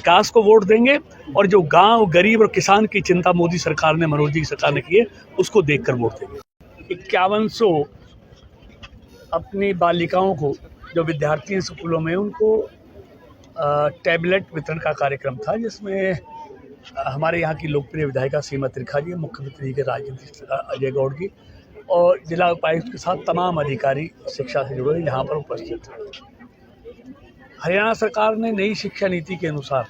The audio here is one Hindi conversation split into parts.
विकास को वोट देंगे और जो गांव गरीब और किसान की चिंता मोदी सरकार ने, मनोज जी की सरकार ने की है, उसको देखकर वोट देंगे। 5100 अपनी बालिकाओं को, जो विद्यार्थी हैं स्कूलों में, उनको टैबलेट वितरण का कार्यक्रम था, जिसमें हमारे यहाँ की लोकप्रिय विधायिका सीमा त्रिखा जी, मुख्यमंत्री के राजनीतिक अजय गौड़ जी और जिला उपायुक्त के साथ तमाम अधिकारी शिक्षा से जुड़े यहाँ पर उपस्थित थे। हरियाणा सरकार ने नई शिक्षा नीति के अनुसार,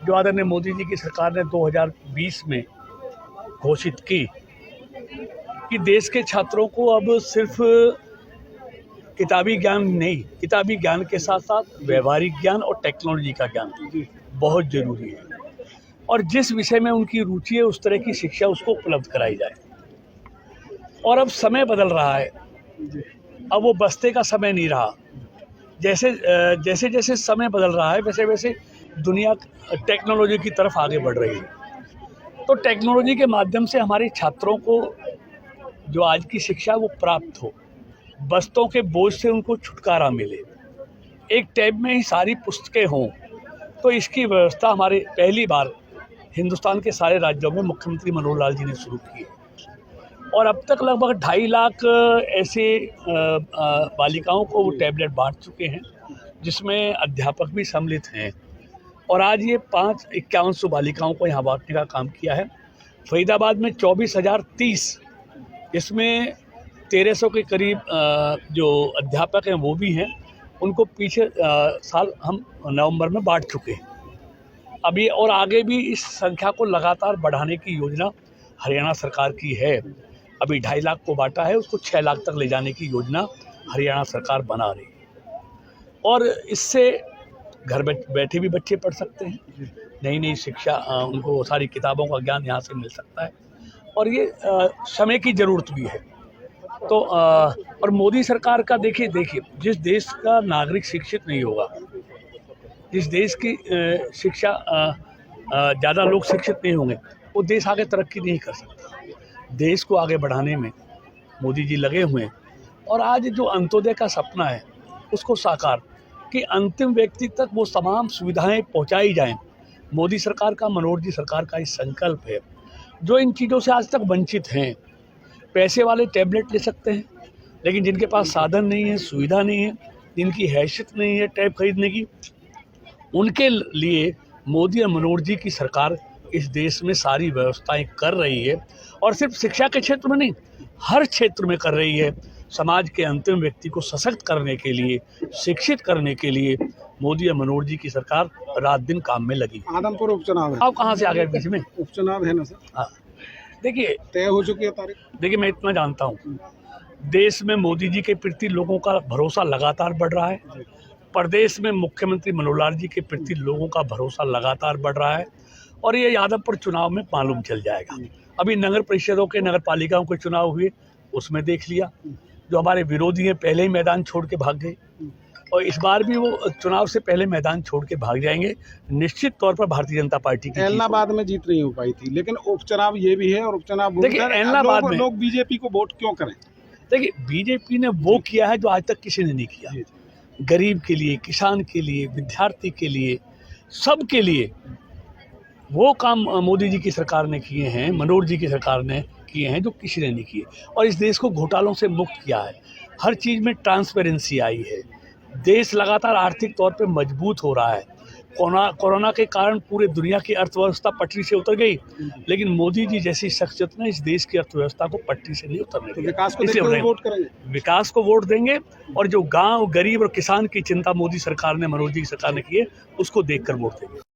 जो आदरणीय मोदी जी की सरकार ने 2020 में घोषित की, कि देश के छात्रों को अब सिर्फ किताबी ज्ञान नहीं, किताबी ज्ञान के साथ साथ व्यवहारिक ज्ञान और टेक्नोलॉजी का ज्ञान बहुत ज़रूरी है, और जिस विषय में उनकी रुचि है उस तरह की शिक्षा उसको उपलब्ध कराई जाए। और अब समय बदल रहा है, अब वो बस्ते का समय नहीं रहा। जैसे जैसे समय बदल रहा है वैसे वैसे दुनिया टेक्नोलॉजी की तरफ आगे बढ़ रही है। तो टेक्नोलॉजी के माध्यम से हमारे छात्रों को जो आज की शिक्षा वो प्राप्त हो, बस्तों के बोझ से उनको छुटकारा मिले, एक टैब में ही सारी पुस्तकें हों। तो इसकी व्यवस्था हमारे पहली बार हिंदुस्तान के सारे राज्यों में मुख्यमंत्री मनोहर लाल जी ने शुरू की है, और अब तक लगभग 2.5 लाख ऐसे बालिकाओं को वो टैबलेट बांट चुके हैं, जिसमें अध्यापक भी सम्मिलित हैं। और आज ये 5100 बालिकाओं को यहाँ बांटने का काम किया है। फरीदाबाद में 24,030, इसमें 1300 के करीब जो अध्यापक हैं वो भी हैं, उनको पिछले साल हम नवंबर में बांट चुके हैं। अभी और आगे भी इस संख्या को लगातार बढ़ाने की योजना हरियाणा सरकार की है। अभी 2.5 लाख को बांटा है, उसको 6 लाख तक ले जाने की योजना हरियाणा सरकार बना रही है। और इससे घर बैठे भी बच्चे पढ़ सकते हैं, नई नई शिक्षा, उनको सारी किताबों का ज्ञान यहाँ से मिल सकता है, और ये समय की ज़रूरत भी है। तो और मोदी सरकार का देखिए, जिस देश का नागरिक शिक्षित नहीं होगा, जिस देश की शिक्षा ज़्यादा लोग शिक्षित नहीं होंगे, वो देश आगे तरक्की नहीं कर सकता। देश को आगे बढ़ाने में मोदी जी लगे हुए हैं, और आज जो अंत्योदय का सपना है उसको साकार, कि अंतिम व्यक्ति तक वो तमाम सुविधाएं पहुंचाई जाएं। मोदी सरकार का, मनोहर जी सरकार का इस संकल्प है। जो इन चीज़ों से आज तक वंचित हैं, पैसे वाले टैबलेट ले सकते हैं, लेकिन जिनके पास साधन नहीं है, सुविधा नहीं है, जिनकी हैसियत नहीं है टैब खरीदने की, उनके लिए मोदी और मनोहर जी की सरकार इस देश में सारी व्यवस्थाएं कर रही है। और सिर्फ शिक्षा के क्षेत्र में नहीं, हर क्षेत्र में कर रही है। समाज के अंतिम व्यक्ति को सशक्त करने के लिए, शिक्षित करने के लिए मोदी और मनोहर जी की सरकार रात दिन काम में लगी। आदमपुर उपचुनाव है, आप कहाँ से आ गए बीच में? उपचुनाव है ना सर? हाँ, देखिए, तय हो चुकी है तारीख। देखिए, मैं इतना जानता हूँ, देश में मोदी जी के प्रति लोगों का भरोसा लगातार बढ़ रहा है। प्रदेश में मुख्यमंत्री मनोहर लाल जी के प्रति लोगों का भरोसा लगातार बढ़ रहा है, और ये यादवपुर चुनाव में मालूम चल जाएगा। अभी नगर परिषदों के, नगर पालिकाओं के चुनाव हुए, उसमें देख लिया, जो हमारे विरोधी हैं पहले ही मैदान छोड़ के भाग गए, और इस बार भी वो चुनाव से पहले मैदान छोड़ के भाग जाएंगे। निश्चित तौर पर भारतीय जनता पार्टी की एलनाबाद में जीत नहीं हो पाई थी, लेकिन उपचुनाव ये भी है, और उपचुनाव देखिए, एलनाबाद में लोग बीजेपी को वोट क्यों करें? देखिए, बीजेपी ने वो किया है जो आज तक किसी ने नहीं किया। गरीब के लिए, किसान के लिए, विद्यार्थी के लिए, सब के लिए वो काम मोदी जी की सरकार ने किए हैं, मनोहर जी की सरकार ने किए हैं, जो किसी ने नहीं किए। और इस देश को घोटालों से मुक्त किया है, हर चीज़ में ट्रांसपेरेंसी आई है, देश लगातार आर्थिक तौर पे मजबूत हो रहा है। कोरोना के कारण पूरे दुनिया की अर्थव्यवस्था पटरी से उतर गई, लेकिन मोदी जी जैसी शख्सियत ने इस देश की अर्थव्यवस्था को पटरी से नहीं उतरने दिया। विकास को देखते हुए वोट करेंगे, विकास को वोट देंगे, और जो गांव गरीब और किसान की चिंता मोदी सरकार ने, मनोहर जी की सरकार ने की है, उसको देखकर वोट देंगे।